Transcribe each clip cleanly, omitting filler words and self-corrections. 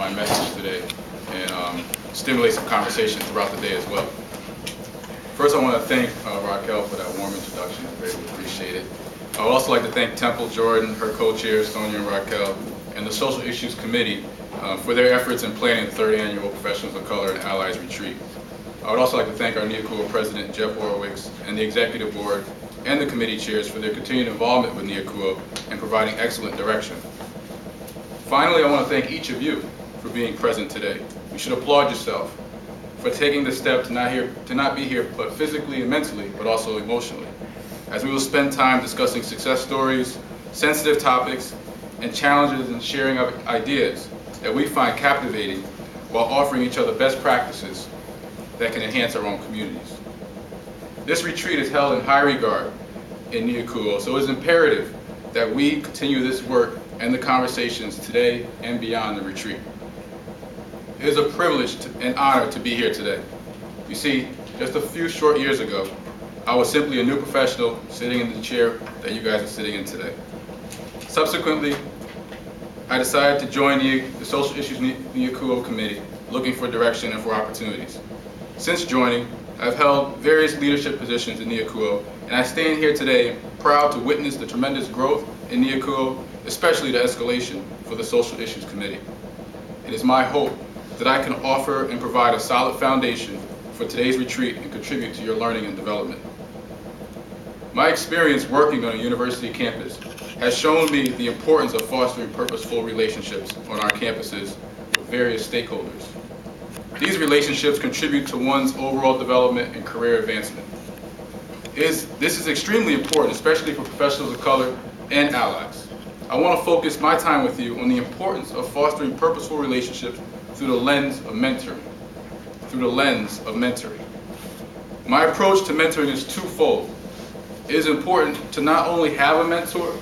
my message today and stimulate some conversation throughout the day as well. First, I want to thank Raquel for that warm introduction. I greatly appreciate it. I would also like to thank Temple Jordan, her co-chairs, Sonia and Raquel, and the Social Issues Committee for their efforts in planning the third annual Professionals of Color and Allies Retreat. I would also like to thank our NEACUHO President, Jeff Horowitz, and the Executive Board and the committee chairs for their continued involvement with NEACUHO and providing excellent direction. Finally, I want to thank each of you for being present today. You should applaud yourself for taking the step to not be here but physically and mentally, but also emotionally, as we will spend time discussing success stories, sensitive topics, and challenges and sharing of ideas that we find captivating while offering each other best practices that can enhance our own communities. This retreat is held in high regard in NEACUHO, so it is imperative that we continue this work and the conversations today and beyond the retreat. It is a privilege and honor to be here today. You see, just a few short years ago, I was simply a new professional sitting in the chair that you guys are sitting in today. Subsequently, I decided to join the Social Issues NEACUHO Committee, looking for direction and for opportunities. Since joining, I've held various leadership positions in NEACUHO, and I stand here today proud to witness the tremendous growth in NEACUHO, especially the escalation for the Social Issues Committee. It is my hope that I can offer and provide a solid foundation for today's retreat and contribute to your learning and development. My experience working on a university campus has shown me the importance of fostering purposeful relationships on our campuses with various stakeholders. These relationships contribute to one's overall development and career advancement. This is extremely important, especially for professionals of color and allies. I want to focus my time with you on the importance of fostering purposeful relationships through the lens of mentoring. My approach to mentoring is twofold. It is important to not only have a mentor,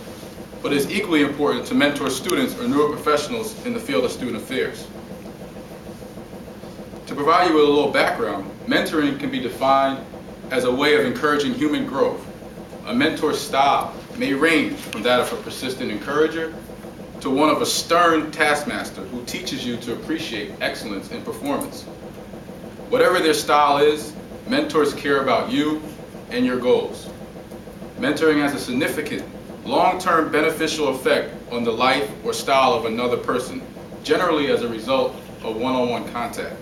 but it is equally important to mentor students or newer professionals in the field of student affairs. To provide you with a little background, mentoring can be defined as a way of encouraging human growth. A mentor's style may range from that of a persistent encourager to one of a stern taskmaster who teaches you to appreciate excellence in performance. Whatever their style is, mentors care about you and your goals. Mentoring has a significant, long-term beneficial effect on the life or style of another person, generally as a result of one-on-one contact.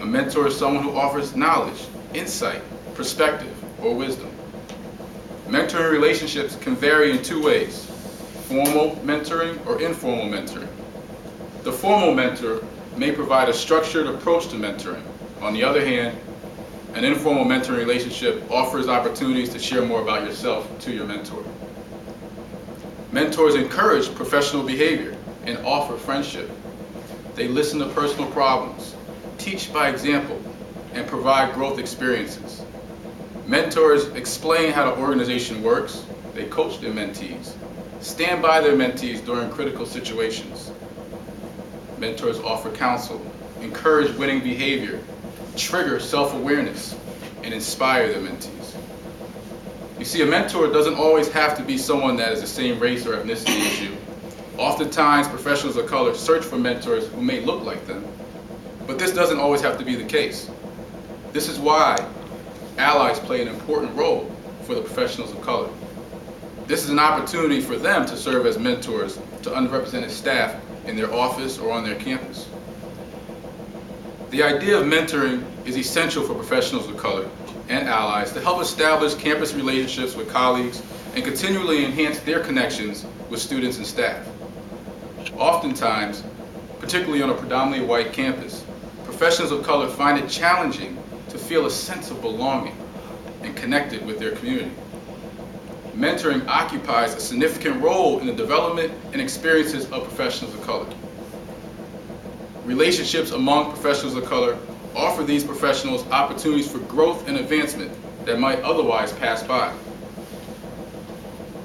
A mentor is someone who offers knowledge, insight, perspective, or wisdom. Mentoring relationships can vary in two ways: formal mentoring or informal mentoring. The formal mentor may provide a structured approach to mentoring. On the other hand, an informal mentoring relationship offers opportunities to share more about yourself to your mentor. Mentors encourage professional behavior and offer friendship. They listen to personal problems, teach by example, and provide growth experiences. Mentors explain how the organization works. They coach their mentees, stand by their mentees during critical situations. Mentors offer counsel, encourage winning behavior, trigger self-awareness, and inspire their mentees. You see, a mentor doesn't always have to be someone that is the same race or ethnicity as you. Oftentimes, professionals of color search for mentors who may look like them, but this doesn't always have to be the case. This is why allies play an important role for the professionals of color. This is an opportunity for them to serve as mentors to underrepresented staff in their office or on their campus. The idea of mentoring is essential for professionals of color and allies to help establish campus relationships with colleagues and continually enhance their connections with students and staff. Oftentimes, particularly on a predominantly white campus, professionals of color find it challenging to feel a sense of belonging and connected with their community. Mentoring occupies a significant role in the development and experiences of professionals of color. Relationships among professionals of color offer these professionals opportunities for growth and advancement that might otherwise pass by.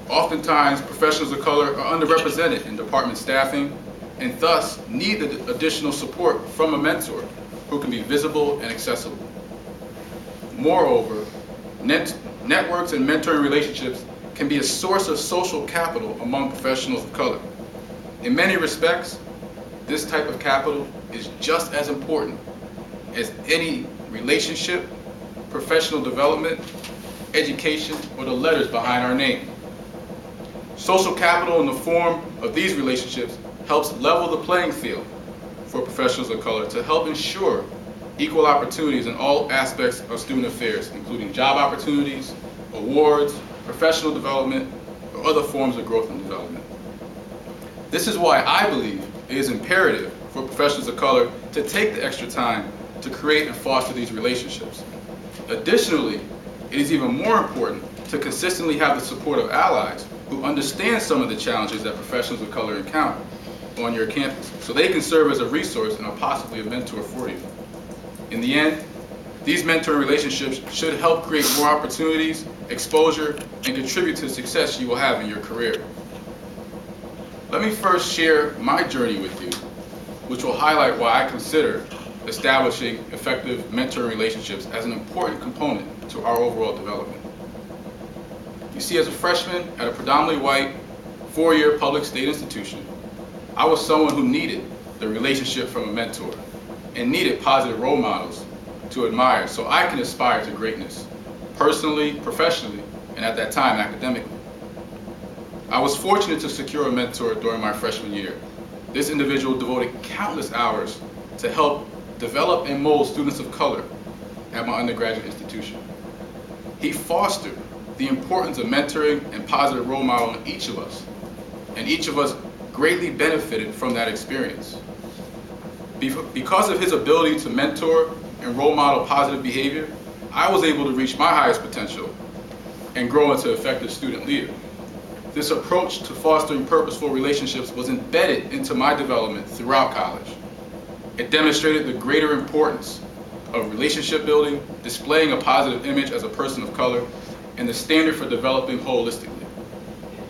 Oftentimes, professionals of color are underrepresented in department staffing and thus need the additional support from a mentor who can be visible and accessible. Moreover, networks and mentoring relationships can be a source of social capital among professionals of color. In many respects, this type of capital is just as important as any relationship, professional development, education, or the letters behind our name. Social capital in the form of these relationships helps level the playing field for professionals of color to help ensure equal opportunities in all aspects of student affairs, including job opportunities, awards, professional development, or other forms of growth and development. This is why I believe it is imperative for professionals of color to take the extra time to create and foster these relationships. Additionally, it is even more important to consistently have the support of allies who understand some of the challenges that professionals of color encounter on your campus, so they can serve as a resource and possibly a mentor for you. In the end, these mentoring relationships should help create more opportunities, exposure, and contribute to the success you will have in your career. Let me first share my journey with you, which will highlight why I consider establishing effective mentoring relationships as an important component to our overall development. You see, as a freshman at a predominantly white, four-year public state institution, I was someone who needed the relationship from a mentor and needed positive role models to admire so I can aspire to greatness, personally, professionally, and at that time, academically. I was fortunate to secure a mentor during my freshman year. This individual devoted countless hours to help develop and mold students of color at my undergraduate institution. He fostered the importance of mentoring and positive role modeling in each of us, and each of us greatly benefited from that experience. Because of his ability to mentor and role model positive behavior, I was able to reach my highest potential and grow into an effective student leader. This approach to fostering purposeful relationships was embedded into my development throughout college. It demonstrated the greater importance of relationship building, displaying a positive image as a person of color, and the standard for developing holistically.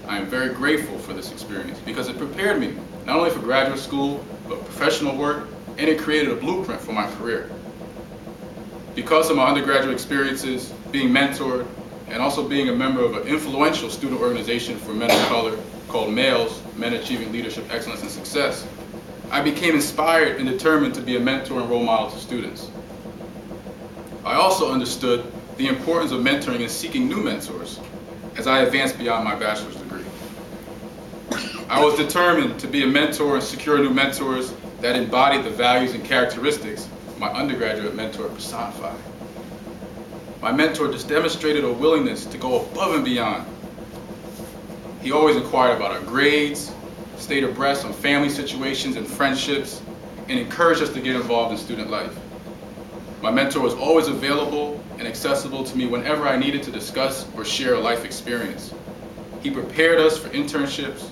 I am very grateful for this experience because it prepared me not only for graduate school, but professional work, and it created a blueprint for my career. Because of my undergraduate experiences, being mentored, and also being a member of an influential student organization for men of color called MAILS, Men Achieving Leadership, Excellence, and Success, I became inspired and determined to be a mentor and role model to students. I also understood the importance of mentoring and seeking new mentors as I advanced beyond my bachelor's degree. I was determined to be a mentor and secure new mentors that embodied the values and characteristics my undergraduate mentor personified. My mentor just demonstrated a willingness to go above and beyond. He always inquired about our grades, stayed abreast on family situations and friendships, and encouraged us to get involved in student life. My mentor was always available and accessible to me whenever I needed to discuss or share a life experience. He prepared us for internships,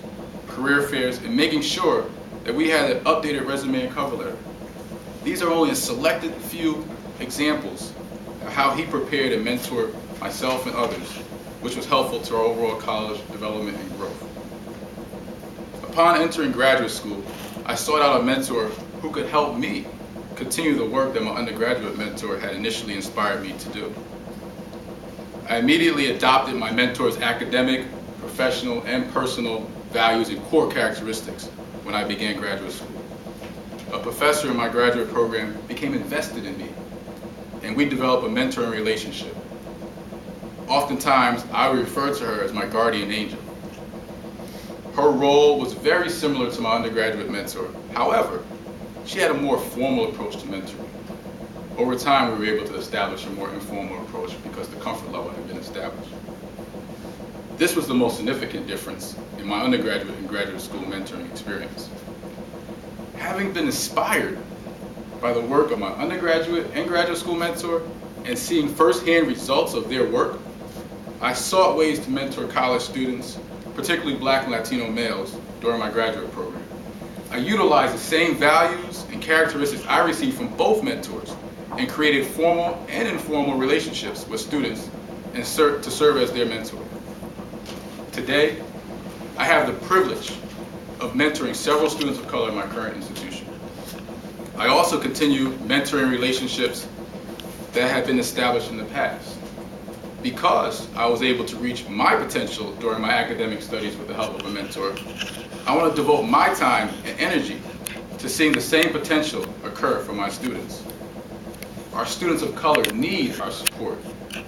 career fairs, and making sure that we had an updated resume and cover letter. These are only a selected few examples of how he prepared and mentored myself and others, which was helpful to our overall college development and growth. Upon entering graduate school, I sought out a mentor who could help me continue the work that my undergraduate mentor had initially inspired me to do. I immediately adopted my mentor's academic, professional, and personal values and core characteristics when I began graduate school. A professor in my graduate program became invested in me, and we developed a mentoring relationship. Oftentimes, I would refer to her as my guardian angel. Her role was very similar to my undergraduate mentor. However, she had a more formal approach to mentoring. Over time, we were able to establish a more informal approach because the comfort level had been established. This was the most significant difference in my undergraduate and graduate school mentoring experience. Having been inspired by the work of my undergraduate and graduate school mentor and seeing firsthand results of their work, I sought ways to mentor college students, particularly Black and Latino males, during my graduate program. I utilized the same values and characteristics I received from both mentors and created formal and informal relationships with students and to serve as their mentor. Today, I have the privilege of mentoring several students of color in my current institution. I also continue mentoring relationships that have been established in the past. Because I was able to reach my potential during my academic studies with the help of a mentor, I want to devote my time and energy to seeing the same potential occur for my students. Our students of color need our support.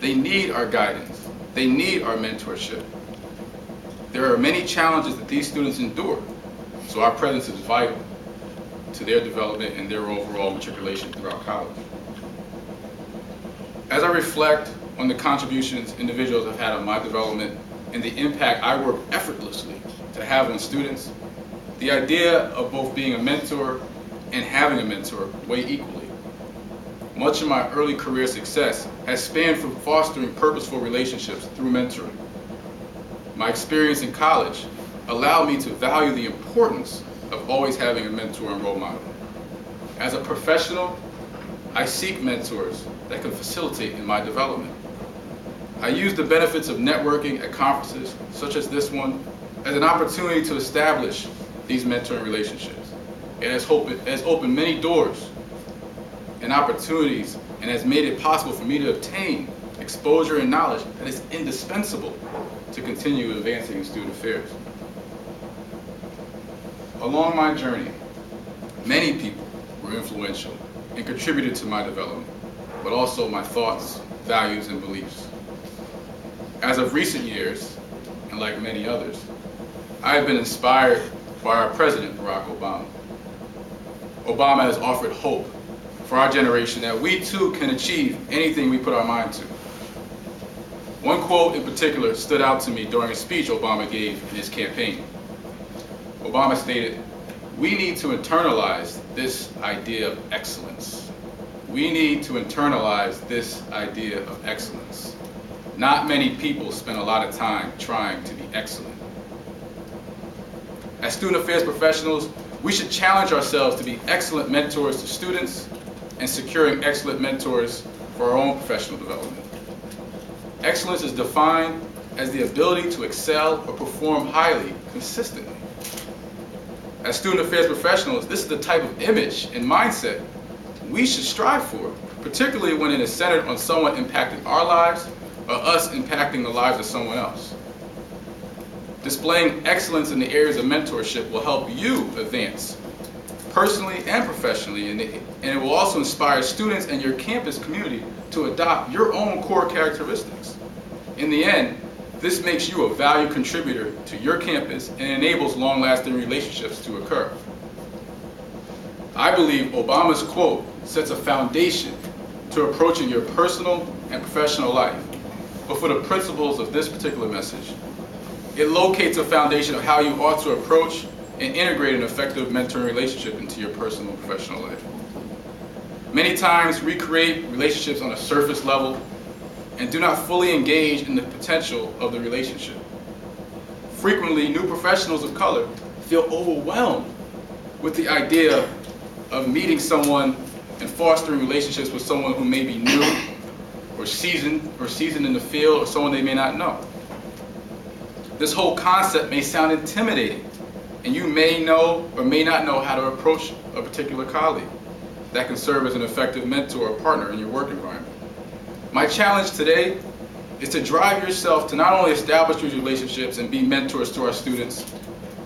They need our guidance. They need our mentorship. There are many challenges that these students endure, so our presence is vital to their development and their overall matriculation throughout college. As I reflect on the contributions individuals have had on my development and the impact I work effortlessly to have on students, the idea of both being a mentor and having a mentor weigh equally. Much of my early career success has spanned from fostering purposeful relationships through mentoring. My experience in college allowed me to value the importance of always having a mentor and role model. As a professional, I seek mentors that can facilitate in my development. I use the benefits of networking at conferences such as this one as an opportunity to establish these mentoring relationships. It has opened many doors and opportunities and has made it possible for me to obtain exposure and knowledge that is indispensable to continue advancing in student affairs. Along my journey, many people were influential and contributed to my development, but also my thoughts, values, and beliefs. As of recent years, and like many others, I have been inspired by our President, Barack Obama. Obama has offered hope for our generation that we too can achieve anything we put our mind to. One quote in particular stood out to me during a speech Obama gave in his campaign. Obama stated, "We need to internalize this idea of excellence. We need to internalize this idea of excellence. Not many people spend a lot of time trying to be excellent." As student affairs professionals, we should challenge ourselves to be excellent mentors to students and securing excellent mentors for our own professional development. Excellence is defined as the ability to excel or perform highly consistently. As student affairs professionals, this is the type of image and mindset we should strive for, particularly when it is centered on someone impacting our lives or us impacting the lives of someone else. Displaying excellence in the areas of mentorship will help you advance personally and professionally, and it will also inspire students and your campus community to adopt your own core characteristics. In the end, this makes you a valued contributor to your campus and enables long-lasting relationships to occur. I believe Obama's quote sets a foundation to approaching your personal and professional life. But for the principles of this particular message, it locates a foundation of how you ought to approach and integrate an effective mentoring relationship into your personal and professional life. Many times we create relationships on a surface level and do not fully engage in the potential of the relationship. Frequently, new professionals of color feel overwhelmed with the idea of meeting someone and fostering relationships with someone who may be new or seasoned in the field, or someone they may not know. This whole concept may sound intimidating, and you may know or may not know how to approach a particular colleague that can serve as an effective mentor or partner in your work environment. My challenge today is to drive yourself to not only establish these relationships and be mentors to our students,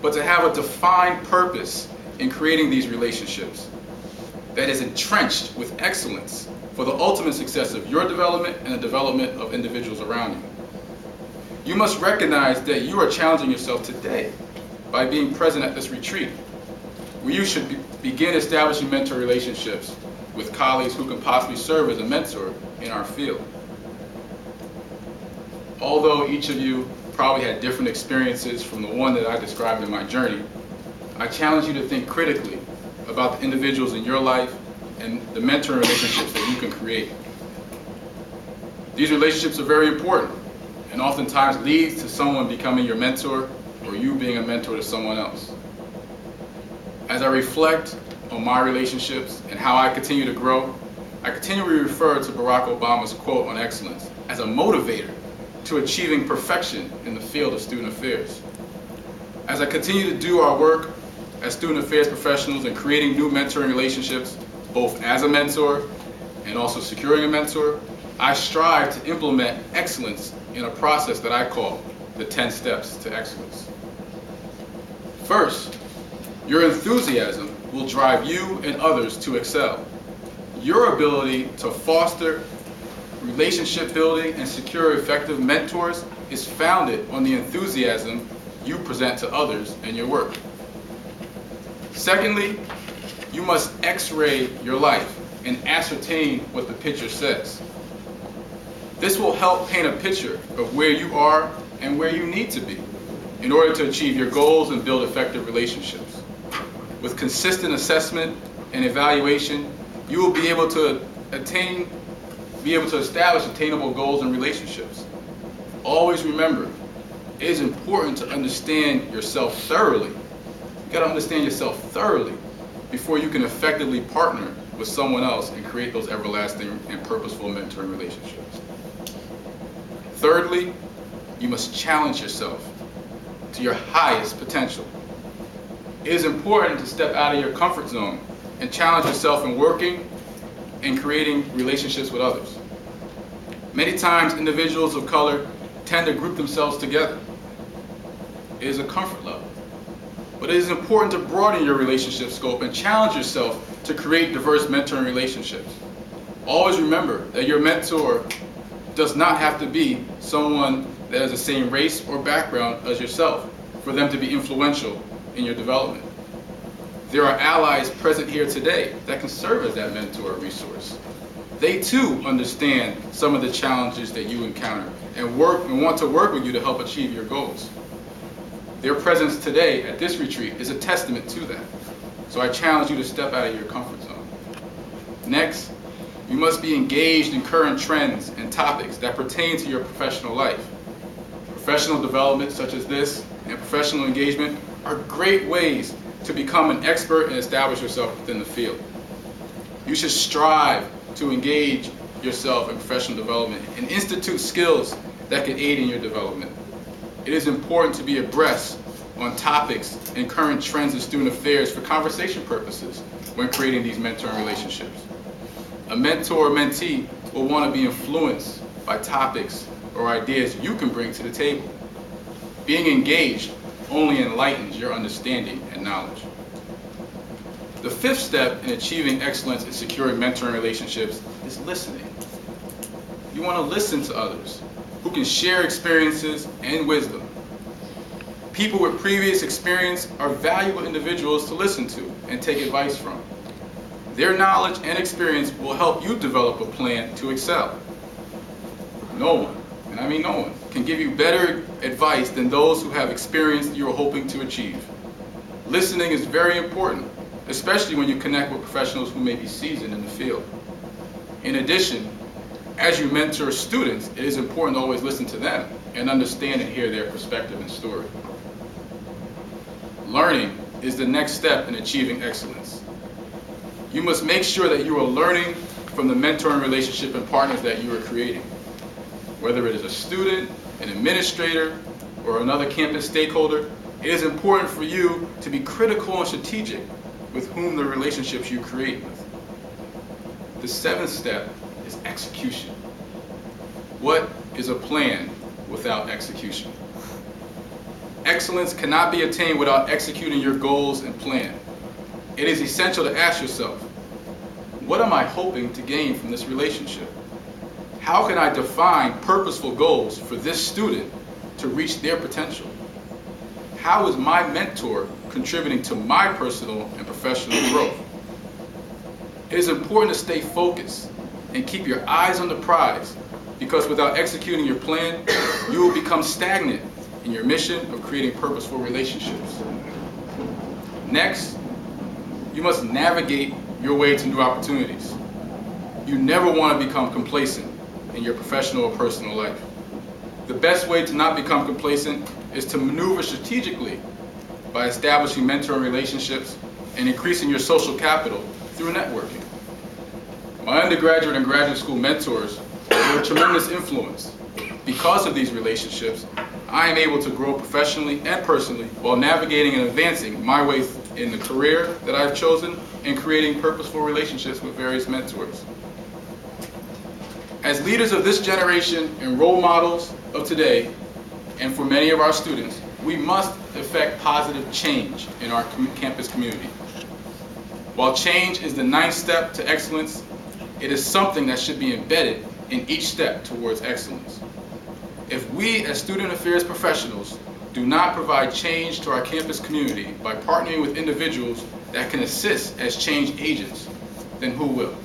but to have a defined purpose in creating these relationships that is entrenched with excellence for the ultimate success of your development and the development of individuals around you. You must recognize that you are challenging yourself today by being present at this retreat, where you should begin establishing mentor relationships with colleagues who can possibly serve as a mentor in our field. Although each of you probably had different experiences from the one that I described in my journey, I challenge you to think critically about the individuals in your life and the mentoring relationships that you can create. These relationships are very important and oftentimes leads to someone becoming your mentor or you being a mentor to someone else. As I reflect on my relationships and how I continue to grow, I continually refer to Barack Obama's quote on excellence as a motivator to achieving perfection in the field of student affairs. As I continue to do our work as student affairs professionals and creating new mentoring relationships, both as a mentor and also securing a mentor, I strive to implement excellence in a process that I call the 10 steps to excellence. First, your enthusiasm will drive you and others to excel. Your ability to foster relationship building and secure effective mentors is founded on the enthusiasm you present to others in your work. Secondly, you must X-ray your life and ascertain what the picture says. This will help paint a picture of where you are and where you need to be in order to achieve your goals and build effective relationships. With consistent assessment and evaluation, you will be able to establish attainable goals and relationships. Always remember, it is important to understand yourself thoroughly. You gotta understand yourself thoroughly before you can effectively partner with someone else and create those everlasting and purposeful mentoring relationships. Thirdly, you must challenge yourself to your highest potential. It is important to step out of your comfort zone and challenge yourself in working and creating relationships with others. Many times, individuals of color tend to group themselves together. It is a comfort level. But it is important to broaden your relationship scope and challenge yourself to create diverse mentoring relationships. Always remember that your mentor does not have to be someone that has the same race or background as yourself for them to be influential in your development. There are allies present here today that can serve as that mentor resource. They too understand some of the challenges that you encounter and want to work with you to help achieve your goals. Their presence today at this retreat is a testament to that. So I challenge you to step out of your comfort zone. Next, you must be engaged in current trends and topics that pertain to your professional life. Professional development such as this and professional engagement are great ways to become an expert and establish yourself within the field. You should strive to engage yourself in professional development and institute skills that can aid in your development. It is important to be abreast on topics and current trends in student affairs for conversation purposes when creating these mentoring relationships. A mentor or mentee will want to be influenced by topics or ideas you can bring to the table. Being engaged only enlightens your understanding and knowledge. The fifth step in achieving excellence in securing mentoring relationships is listening. You want to listen to others who can share experiences and wisdom. People with previous experience are valuable individuals to listen to and take advice from. Their knowledge and experience will help you develop a plan to excel. No one, and I mean no one, can give you better advice than those who have experience you are hoping to achieve. Listening is very important, especially when you connect with professionals who may be seasoned in the field. In addition, as you mentor students, it is important to always listen to them and understand and hear their perspective and story. Learning is the next step in achieving excellence. You must make sure that you are learning from the mentoring relationship and partners that you are creating. Whether it is a student, an administrator, or another campus stakeholder, it is important for you to be critical and strategic with whom the relationships you create with. The seventh step is execution. What is a plan without execution? Excellence cannot be attained without executing your goals and plan. It is essential to ask yourself, what am I hoping to gain from this relationship? How can I define purposeful goals for this student to reach their potential? How is my mentor contributing to my personal and professional growth? It is important to stay focused and keep your eyes on the prize, because without executing your plan, you will become stagnant in your mission of creating purposeful relationships. Next, you must navigate your way to new opportunities. You never want to become complacent in your professional or personal life. The best way to not become complacent is to maneuver strategically by establishing mentoring relationships and increasing your social capital through networking. My undergraduate and graduate school mentors were a tremendous influence. Because of these relationships, I am able to grow professionally and personally while navigating and advancing my way in the career that I've chosen and creating purposeful relationships with various mentors. As leaders of this generation and role models of today, and for many of our students, we must effect positive change in our campus community. While change is the ninth step to excellence, it is something that should be embedded in each step towards excellence. If we as student affairs professionals do not provide change to our campus community by partnering with individuals that can assist as change agents, then who will?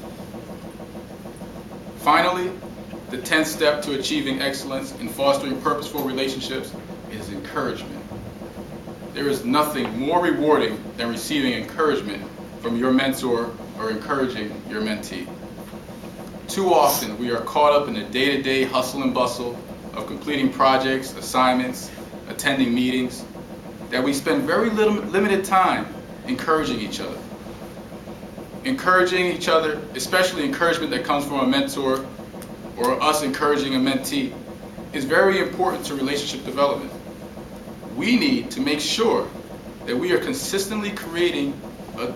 Finally, the 10th step to achieving excellence in fostering purposeful relationships is encouragement. There is nothing more rewarding than receiving encouragement from your mentor or encouraging your mentee. Too often, we are caught up in the day-to-day hustle and bustle of completing projects, assignments, attending meetings, that we spend very limited time encouraging each other. Encouraging each other, especially encouragement that comes from a mentor or us encouraging a mentee, is very important to relationship development. We need to make sure that we are consistently creating a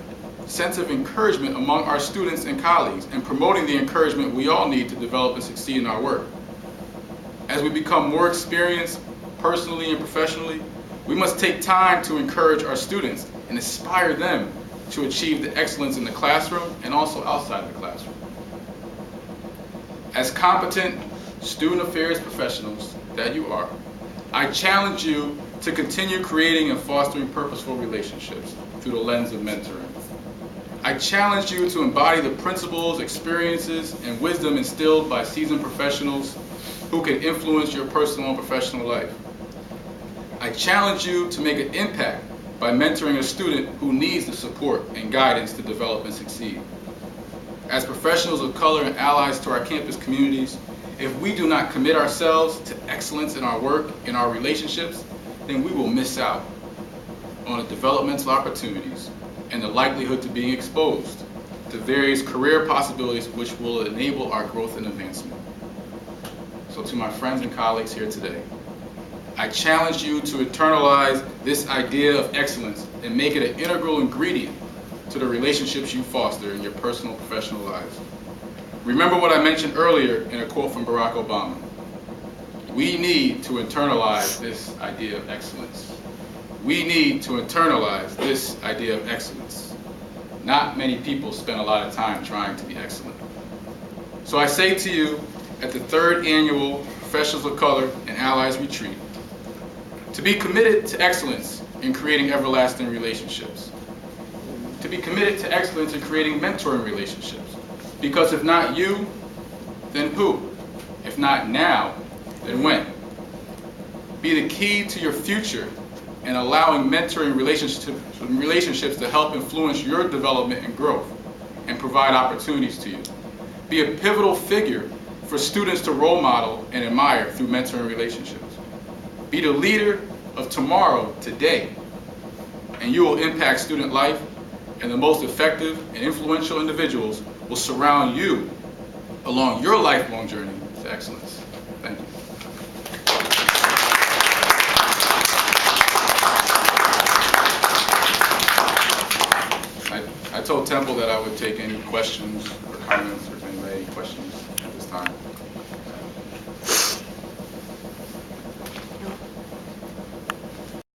sense of encouragement among our students and colleagues and promoting the encouragement we all need to develop and succeed in our work. As we become more experienced personally and professionally, we must take time to encourage our students and inspire them to achieve the excellence in the classroom and also outside of the classroom. As competent student affairs professionals that you are, I challenge you to continue creating and fostering purposeful relationships through the lens of mentoring. I challenge you to embody the principles, experiences, and wisdom instilled by seasoned professionals who can influence your personal and professional life. I challenge you to make an impact by mentoring a student who needs the support and guidance to develop and succeed. As professionals of color and allies to our campus communities, if we do not commit ourselves to excellence in our work, in our relationships, then we will miss out on the developmental opportunities and the likelihood to being exposed to various career possibilities which will enable our growth and advancement. So to my friends and colleagues here today, I challenge you to internalize this idea of excellence and make it an integral ingredient to the relationships you foster in your personal and professional lives. Remember what I mentioned earlier in a quote from Barack Obama. We need to internalize this idea of excellence. We need to internalize this idea of excellence. Not many people spend a lot of time trying to be excellent. So I say to you at the 3rd annual Professionals of Color and Allies Retreat, to be committed to excellence in creating everlasting relationships. To be committed to excellence in creating mentoring relationships. Because if not you, then who? If not now, then when? Be the key to your future and allowing mentoring relationships to help influence your development and growth and provide opportunities to you. Be a pivotal figure for students to role model and admire through mentoring relationships. Be the leader of tomorrow, today, and you will impact student life, and the most effective and influential individuals will surround you along your lifelong journey to excellence. Thank you. I told Temple that I would take any questions or comments, or if anybody had any questions at this time.